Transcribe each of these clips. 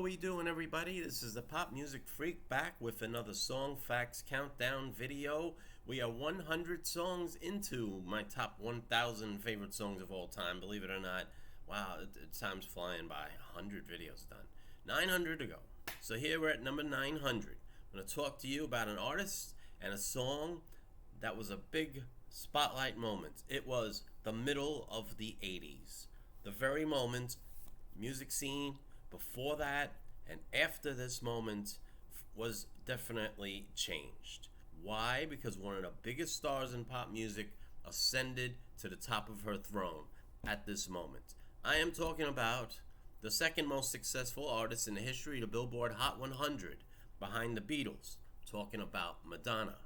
we doing, everybody? This is the Pop Music Freak back with another Song Facts Countdown video. We are 100 songs into my top 1,000 favorite songs of all time. Believe it or not, wow, time's flying by. 100 videos done. 900 to go. So here we're at number 900. I'm going to talk to you about an artist and a song that was a big spotlight moment. It was the middle of the 80s. The very moment, music scene before that and after this moment was definitely changed. Why? Because one of the biggest stars in pop music ascended to the top of her throne at this moment. I am talking about the second most successful artist in the history of the Billboard Hot 100, behind the Beatles. I'm talking about Madonna.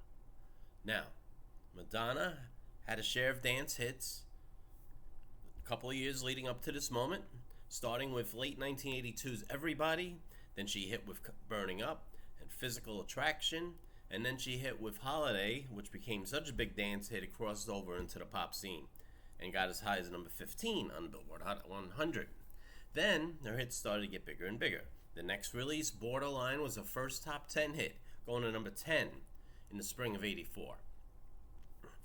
Now, Madonna had a share of dance hits a couple of years leading up to this moment, starting with late 1982's Everybody, then she hit with Burning Up and Physical Attraction, and then she hit with Holiday, which became such a big dance hit it crossed over into the pop scene and got as high as number 15 on the Billboard Hot 100. Then her hits started to get bigger and bigger. The next release, Borderline, was her first top 10 hit, going to number 10 in the spring of 84.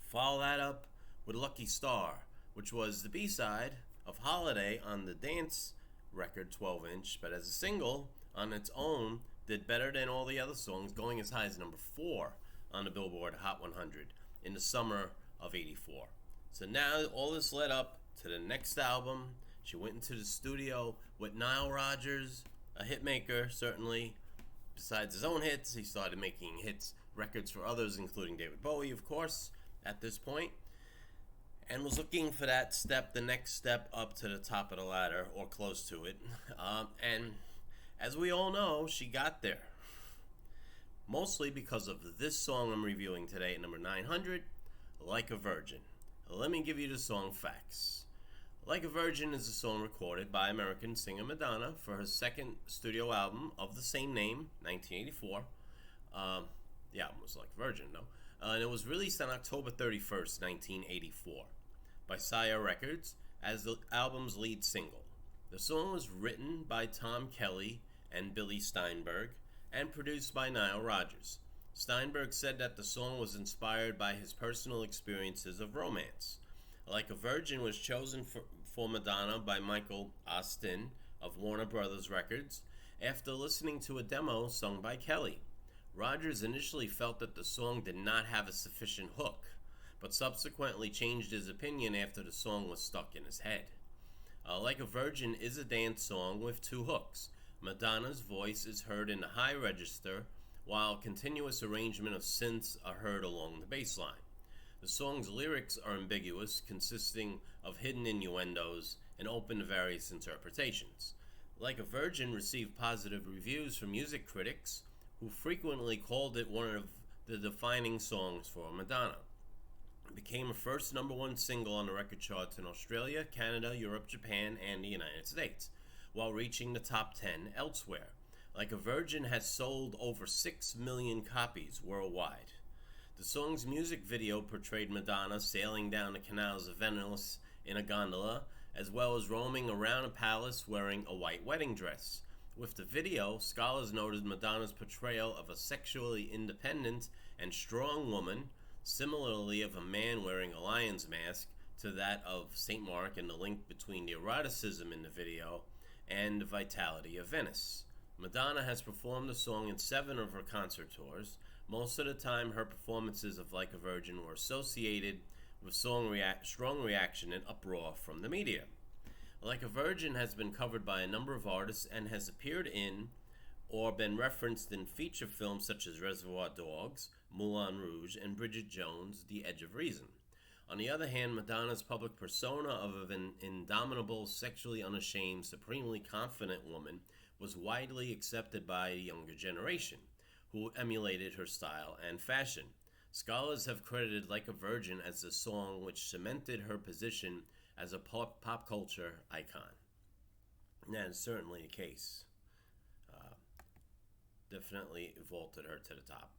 Follow that up with Lucky Star, which was the B-side of Holiday on the dance record 12-inch, but as a single on its own did better than all the other songs, going as high as number 4 on the Billboard Hot 100 in the summer of 84. So now all this led up to the next album. She went into the studio with Nile Rodgers, a hit maker certainly. Besides his own hits, he started making records for others, including David Bowie, of course, at this point, and was looking for the next step up to the top of the ladder, or close to it. And as we all know, she got there. Mostly because of this song I'm reviewing today at number 900, Like a Virgin. Let me give you the song facts. Like a Virgin is a song recorded by American singer Madonna for her second studio album of the same name, 1984. The album was Like a Virgin, though. And it was released on October 31st, 1984 by Sire Records as the album's lead single. The song was written by Tom Kelly and Billy Steinberg and produced by Nile Rodgers. Steinberg said that the song was inspired by his personal experiences of romance. Like a Virgin was chosen for Madonna by Michael Austin of Warner Brothers Records after listening to a demo sung by Kelly. Rodgers initially felt that the song did not have a sufficient hook, but subsequently changed his opinion after the song was stuck in his head. Like a Virgin is a dance song with two hooks. Madonna's voice is heard in the high register, while continuous arrangement of synths are heard along the bass line. The song's lyrics are ambiguous, consisting of hidden innuendos and open to various interpretations. Like a Virgin received positive reviews from music critics, who frequently called it one of the defining songs for Madonna. It became a first number one single on the record charts in Australia, Canada, Europe, Japan, and the United States, while reaching the top 10 elsewhere. Like a Virgin has sold over 6 million copies worldwide. The song's music video portrayed Madonna sailing down the canals of Venice in a gondola, as well as roaming around a palace wearing a white wedding dress. With the video, scholars noted Madonna's portrayal of a sexually independent and strong woman, similarly of a man wearing a lion's mask, to that of St. Mark, and the link between the eroticism in the video and the vitality of Venice. Madonna has performed the song in 7 of her concert tours. Most of the time, her performances of Like a Virgin were associated with strong reaction and uproar from the media. Like a Virgin has been covered by a number of artists and has appeared in or been referenced in feature films such as Reservoir Dogs, Moulin Rouge, and Bridget Jones' The Edge of Reason. On the other hand, Madonna's public persona of an indomitable, sexually unashamed, supremely confident woman was widely accepted by the younger generation, who emulated her style and fashion. Scholars have credited Like a Virgin as the song which cemented her position as a pop culture icon. And that is certainly the case. Definitely vaulted her to the top.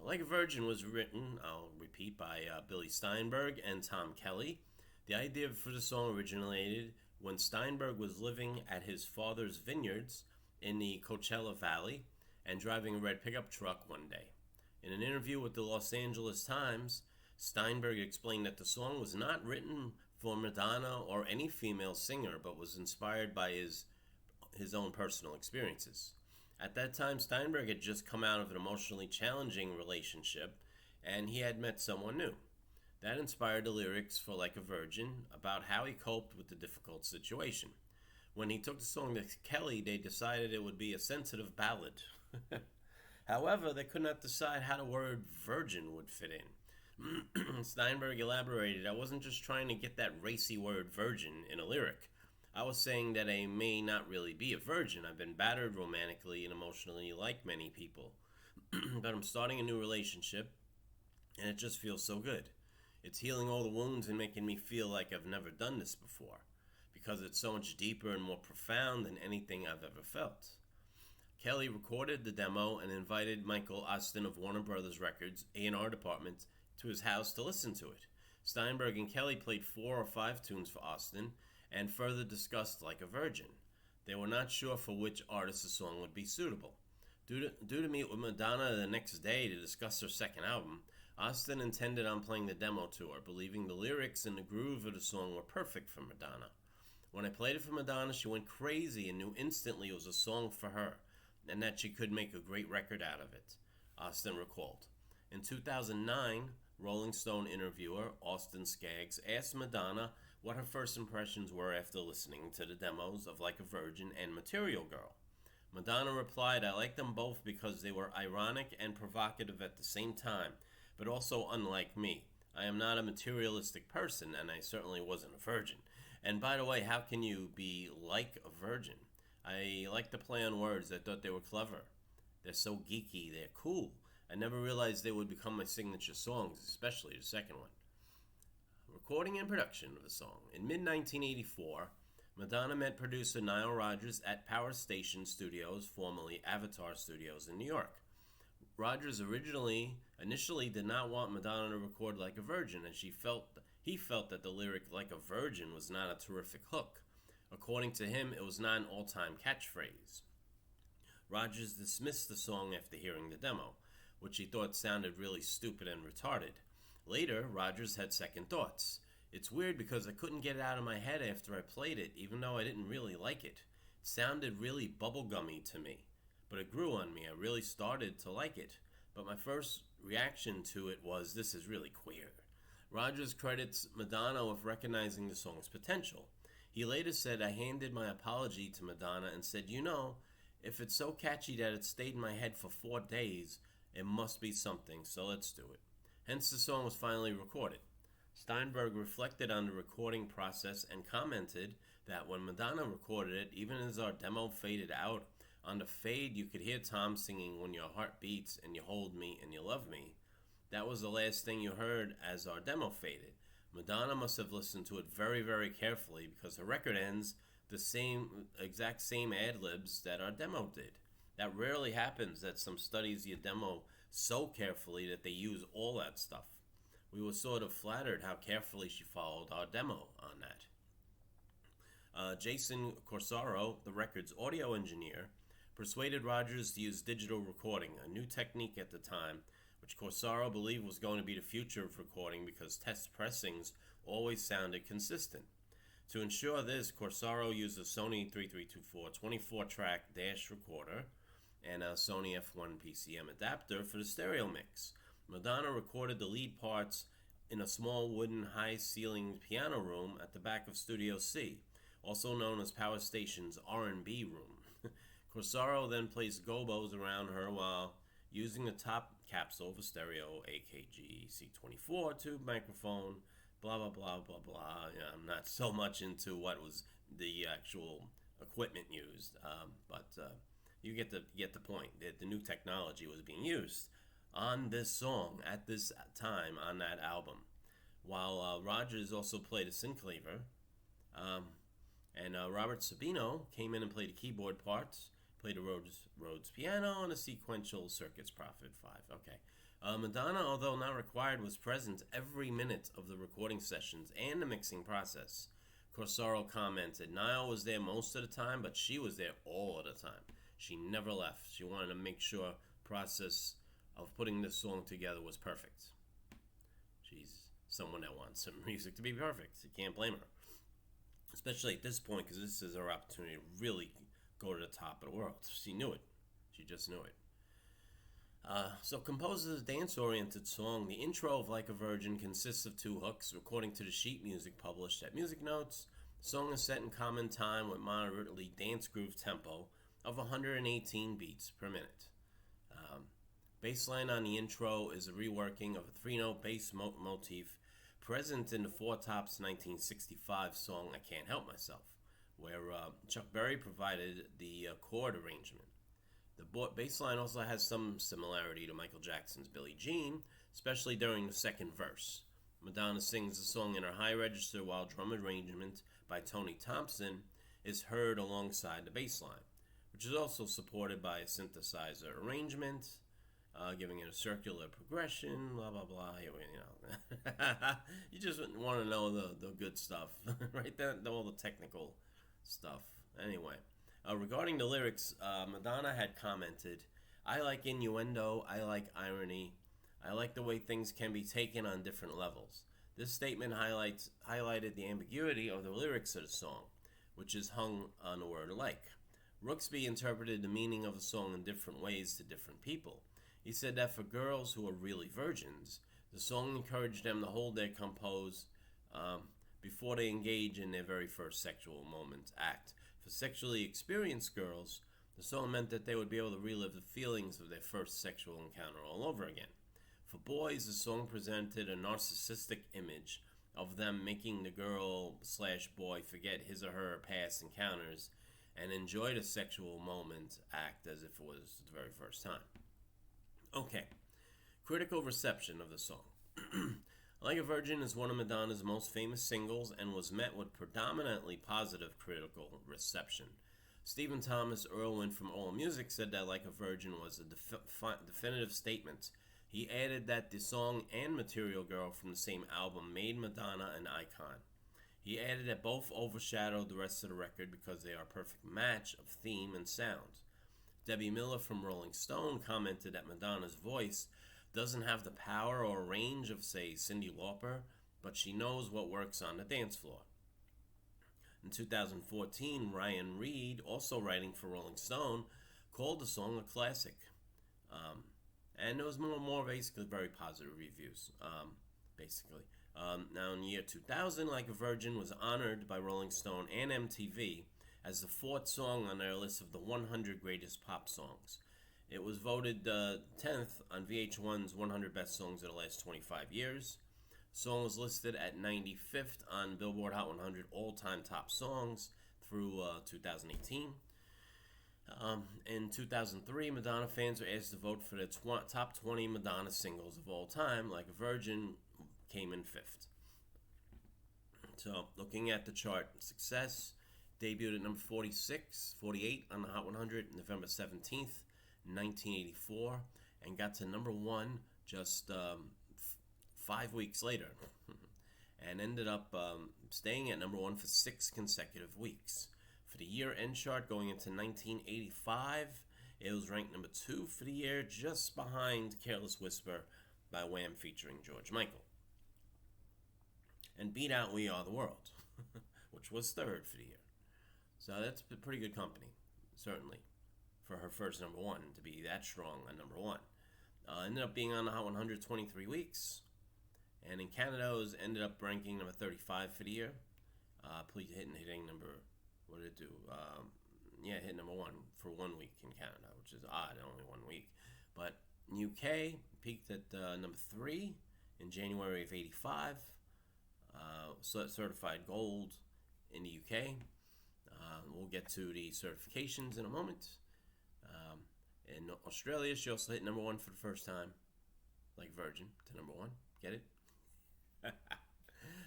Like a Virgin was written, I'll repeat, by Billy Steinberg and Tom Kelly. The idea for the song originated when Steinberg was living at his father's vineyards in the Coachella Valley and driving a red pickup truck one day. In an interview with the Los Angeles Times, Steinberg explained that the song was not written for Madonna or any female singer, but was inspired by his own personal experiences. At that time, Steinberg had just come out of an emotionally challenging relationship, and he had met someone new. That inspired the lyrics for Like a Virgin, about how he coped with the difficult situation. When he took the song to Kelly, they decided it would be a sensitive ballad. However, they could not decide how the word virgin would fit in. Steinberg elaborated, I wasn't just trying to get that racy word virgin in a lyric. I was saying that I may not really be a virgin. I've been battered romantically and emotionally like many people. But I'm starting a new relationship, and it just feels so good. It's healing all the wounds and making me feel like I've never done this before, because it's so much deeper and more profound than anything I've ever felt. Kelly recorded the demo and invited Michael Austin of Warner Brothers Records A&R department to his house to listen to it. Steinberg and Kelly played 4 or 5 tunes for Austin and further discussed Like a Virgin. They were not sure for which artist the song would be suitable. Due to meet with Madonna the next day to discuss her second album, Austin intended on playing the demo to her, believing the lyrics and the groove of the song were perfect for Madonna. When I played it for Madonna, she went crazy and knew instantly it was a song for her, and that she could make a great record out of it, Austin recalled. In 2009, Rolling Stone interviewer Austin Skaggs asked Madonna what her first impressions were after listening to the demos of Like a Virgin and Material Girl. Madonna replied, I liked them both because they were ironic and provocative at the same time, but also unlike me. I am not a materialistic person, and I certainly wasn't a virgin. And by the way, how can you be like a virgin? I like to play on words. I thought they were clever. They're so geeky. They're cool. I never realized they would become my signature songs, especially the second one. Recording and production of the song. In mid-1984, Madonna met producer Nile Rodgers at Power Station Studios, formerly Avatar Studios in New York. Rodgers initially did not want Madonna to record Like a Virgin, as he felt that the lyric Like a Virgin was not a terrific hook. According to him, it was not an all-time catchphrase. Rodgers dismissed the song after hearing the demo, which he thought sounded really stupid and retarded. Later, Rodgers had second thoughts. It's weird because I couldn't get it out of my head after I played it, even though I didn't really like it. It sounded really bubblegummy to me, but it grew on me. I really started to like it, but my first reaction to it was, this is really queer. Rodgers credits Madonna with recognizing the song's potential. He later said, I handed my apology to Madonna and said, if it's so catchy that it stayed in my head for 4 days, it must be something, so let's do it. Hence the song was finally recorded. Steinberg reflected on the recording process and commented that when Madonna recorded it, even as our demo faded out, on the fade you could hear Tom singing When Your Heart Beats and You Hold Me and You Love Me. That was the last thing you heard as our demo faded. Madonna must have listened to it very, very carefully because the record ends the exact same ad-libs that our demo did. That rarely happens, that some studies your demo so carefully that they use all that stuff. We were sort of flattered how carefully she followed our demo on that. Jason Corsaro, the record's audio engineer, persuaded Rodgers to use digital recording, a new technique at the time, which Corsaro believed was going to be the future of recording because test pressings always sounded consistent. To ensure this, Corsaro used a Sony 3324 24-track dash recorder and a Sony F1 PCM adapter for the stereo mix. Madonna recorded the lead parts in a small wooden high-ceilinged piano room at the back of Studio C, also known as Power Station's R&B room. Corsaro then placed gobos around her while using the top capsule of a stereo AKG C24 tube microphone, blah, blah, blah, blah, blah. I'm not so much into what was the actual equipment used, but you get the point. That the new technology was being used on this song at this time on that album. While Rodgers also played a synclaver, and Robert Sabino came in and played the keyboard parts, played a Rhodes piano, and a sequential Circuits Prophet 5. Okay. Madonna, although not required, was present every minute of the recording sessions and the mixing process. Corsaro commented, Niall was there most of the time, but she was there all of the time. She never left. She wanted to make sure process of putting this song together was perfect. She's someone that wants some music to be perfect. You can't blame her. Especially at this point, because this is her opportunity to really go to the top of the world. She knew it. She just knew it. So composed as a dance-oriented song, the intro of Like a Virgin consists of 2 hooks. According to the sheet music published at Music Notes, the song is set in common time with moderately dance groove tempo of 118 beats per minute. Bassline on the intro is a reworking of a 3-note bass motif present in the Four Tops 1965 song I Can't Help Myself, where Chuck Berry provided the chord arrangement. The bass line also has some similarity to Michael Jackson's Billie Jean, especially during the second verse. Madonna sings the song in her high register while drum arrangement by Tony Thompson is heard alongside the bass line, which is also supported by a synthesizer arrangement, giving it a circular progression, blah, blah, blah. You just want to know the good stuff, right? All the technical stuff. Anyway. Regarding the lyrics, Madonna had commented, "I like innuendo, I like irony, I like the way things can be taken on different levels." This statement highlighted the ambiguity of the lyrics of the song, which is hung on the word like. Rooksby interpreted the meaning of the song in different ways to different people. He said that for girls who are really virgins, the song encouraged them to hold their compose before they engage in their very first sexual act. For sexually experienced girls, the song meant that they would be able to relive the feelings of their first sexual encounter all over again. For boys, the song presented a narcissistic image of them making the girl/boy forget his or her past encounters and enjoy the sexual moment act as if it was the very first time. Okay, critical reception of the song. Like a Virgin is one of Madonna's most famous singles and was met with predominantly positive critical reception. Stephen Thomas Erlewine from AllMusic said that Like a Virgin was a definitive statement. He added that the song and Material Girl from the same album made Madonna an icon. He added that both overshadowed the rest of the record because they are a perfect match of theme and sound. Debbie Miller from Rolling Stone commented that Madonna's voice doesn't have the power or range of, say, Cyndi Lauper, but she knows what works on the dance floor. In 2014, Ryan Reed, also writing for Rolling Stone, called the song a classic. And there was more basically very positive reviews, basically. Now in the year 2000, Like a Virgin was honored by Rolling Stone and MTV as the 4th song on their list of the 100 greatest pop songs. It was voted 10th on VH1's 100 Best Songs of the Last 25 Years. The song was listed at 95th on Billboard Hot 100 All-Time Top Songs through 2018. In 2003, Madonna fans were asked to vote for the top 20 Madonna singles of all time. Like a Virgin came in 5th. So, looking at the chart success, debuted at number 48 on the Hot 100 November 17th, 1984, and got to number 1 just 5 weeks later, and ended up staying at number 1 for 6 consecutive weeks. For the year-end chart going into 1985, it was ranked number 2 for the year, just behind Careless Whisper by Wham featuring George Michael. And beat out We Are the World, which was 3rd for the year. So that's a pretty good company, certainly, for her first number 1 to be that strong on number 1. Ended up being on the Hot 100 23 weeks, and in Canada it was ended up ranking number 35 for the year. Hitting number, what did it do? Hit number 1 for 1 week in Canada, which is odd, only 1 week. But UK peaked at number 3 in January of 85, certified gold in the UK. We'll get to the certifications in a moment. In Australia, she also hit number 1 for the first time, like Virgin, to number 1. Get it?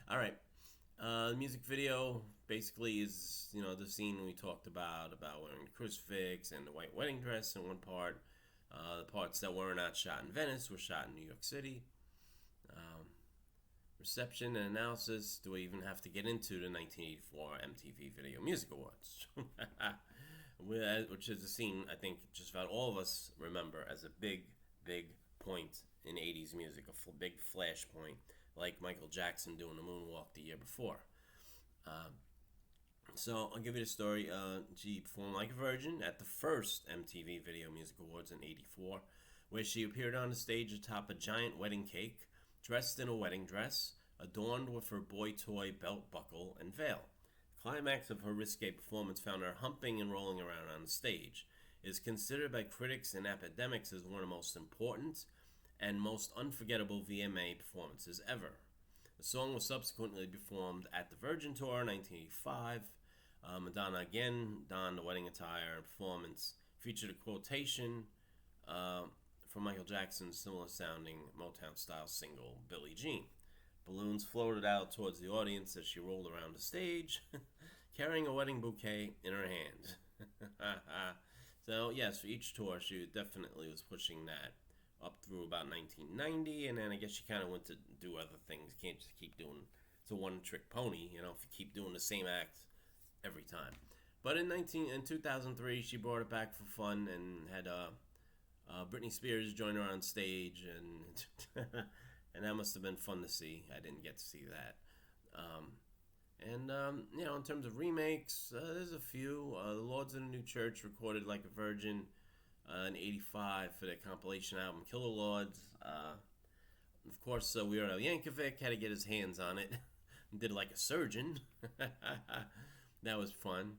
All right. The music video basically is, the scene we talked about wearing the crucifix and the white wedding dress in one part. The parts that were not shot in Venice were shot in New York City. Reception and analysis. Do we even have to get into the 1984 MTV Video Music Awards? which is a scene I think just about all of us remember as a big, big point in 80s music, big flashpoint, like Michael Jackson doing the moonwalk the year before. Um, so I'll give you the story. She performed like a virgin at the first MTV Video Music Awards in '84, where she appeared on the stage atop a giant wedding cake, dressed in a wedding dress, adorned with her boy toy belt buckle and veil. The climax of her risque performance found her humping and rolling around on the stage. It is considered by critics and academics as one of the most important and most unforgettable VMA performances ever. The song was subsequently performed at the Virgin Tour in 1985. Madonna again donned the wedding attire, and performance featured a quotation from Michael Jackson's similar sounding Motown style single, Billie Jean. Balloons floated out towards the audience as she rolled around the stage, carrying a wedding bouquet in her hand. So, yes, for each tour, she definitely was pushing that up through about 1990, and then I guess she kind of went to do other things. You can't just keep doing, it's a one-trick pony, if you keep doing the same act every time. But in 2003, she brought it back for fun and had Britney Spears join her on stage, and and that must have been fun to see. I didn't get to see that. In terms of remakes, there's a few. The Lords of the New Church recorded Like a Virgin in '85 for their compilation album Killer Lords. Of course, Weird Al Yankovic had to get his hands on it. Did Like a Surgeon. That was fun.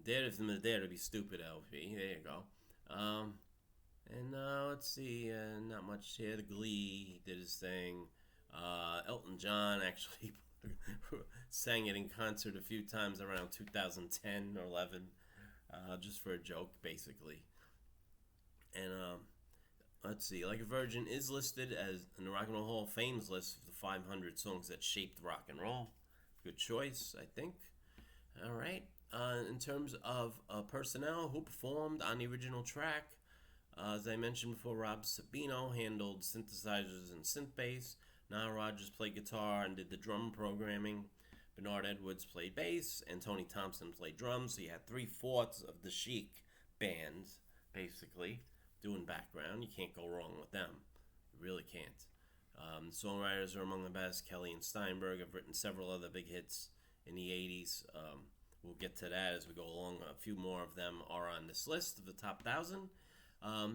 Dare to be stupid, LP. There you go. Let's see, not much here. The Glee did his thing. Elton John actually sang it in concert a few times around 2010 or 11, just for a joke, basically. And let's see, Like a Virgin is listed as in the Rock and Roll Hall of Fame's list of the 500 songs that shaped rock and roll. Good choice, I think. All right. In terms of personnel who performed on the original track, as I mentioned before, Rob Sabino handled synthesizers and synth bass. Nile Rodgers played guitar and did the drum programming. Bernard Edwards played bass, and Tony Thompson played drums. So you had 3/4 of the Chic band, basically, doing background. You can't go wrong with them. You really can't. The songwriters are among the best. Kelly and Steinberg have written several other big hits in the 80s. We'll get to that as we go along. A few more of them are on this list of the top 1,000.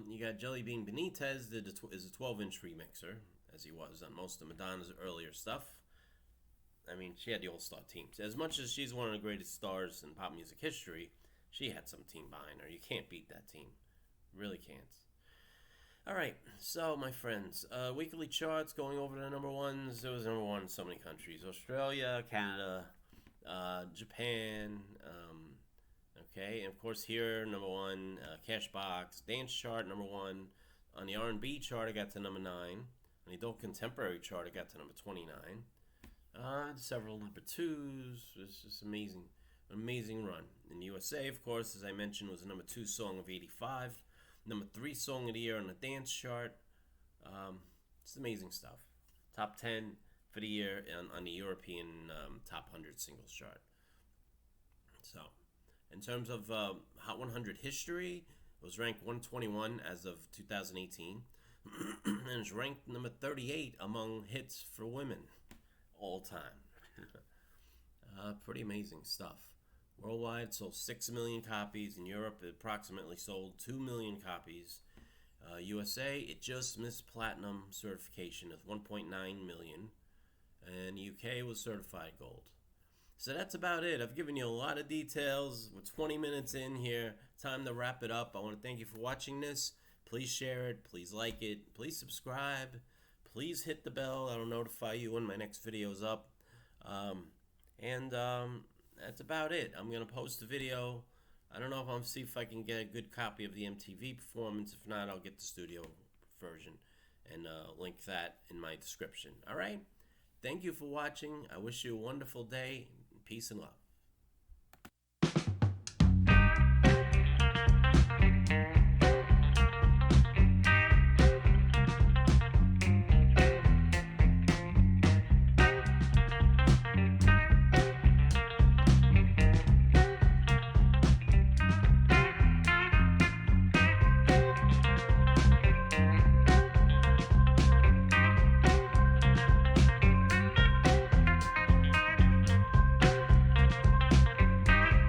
You got Jelly Bean Benitez is a 12-inch remixer, as he was on most of Madonna's earlier stuff. I mean, she had the all-star teams. As much as she's one of the greatest stars in pop music history, she had some team behind her. You can't beat that team. Really can't. All right, so my friends, weekly charts, going over the number ones. It was number one in so many countries: Australia, Canada, Japan. Okay, and of course here, number one, Cashbox Dance Chart, number one. On the R&B chart, I got to number 9. On the Adult Contemporary chart, I got to number 29. Several number 2s. It's just amazing. Amazing run. In the USA, of course, as I mentioned, was the number 2 song of '85. Number 3 song of the year on the dance chart. It's amazing stuff. Top 10 for the year on the European Top 100 Singles chart. So, in terms of Hot 100 history, it was ranked 121 as of 2018. And it's ranked number 38 among hits for women all time. Pretty amazing stuff. Worldwide, sold 6 million copies. In Europe, it approximately sold 2 million copies. USA, it just missed platinum certification of 1.9 million. And UK was certified gold. So that's about it. I've given you a lot of details. We're 20 minutes in here. Time to wrap it up. I want to thank you for watching this. Please share it. Please like it. Please subscribe. Please hit the bell. That'll notify you when my next video is up. That's about it. I'm going to post a video. I don't know if I'll see if I can get a good copy of the MTV performance. If not, I'll get the studio version and link that in my description. All right? Thank you for watching. I wish you a wonderful day. Peace and love.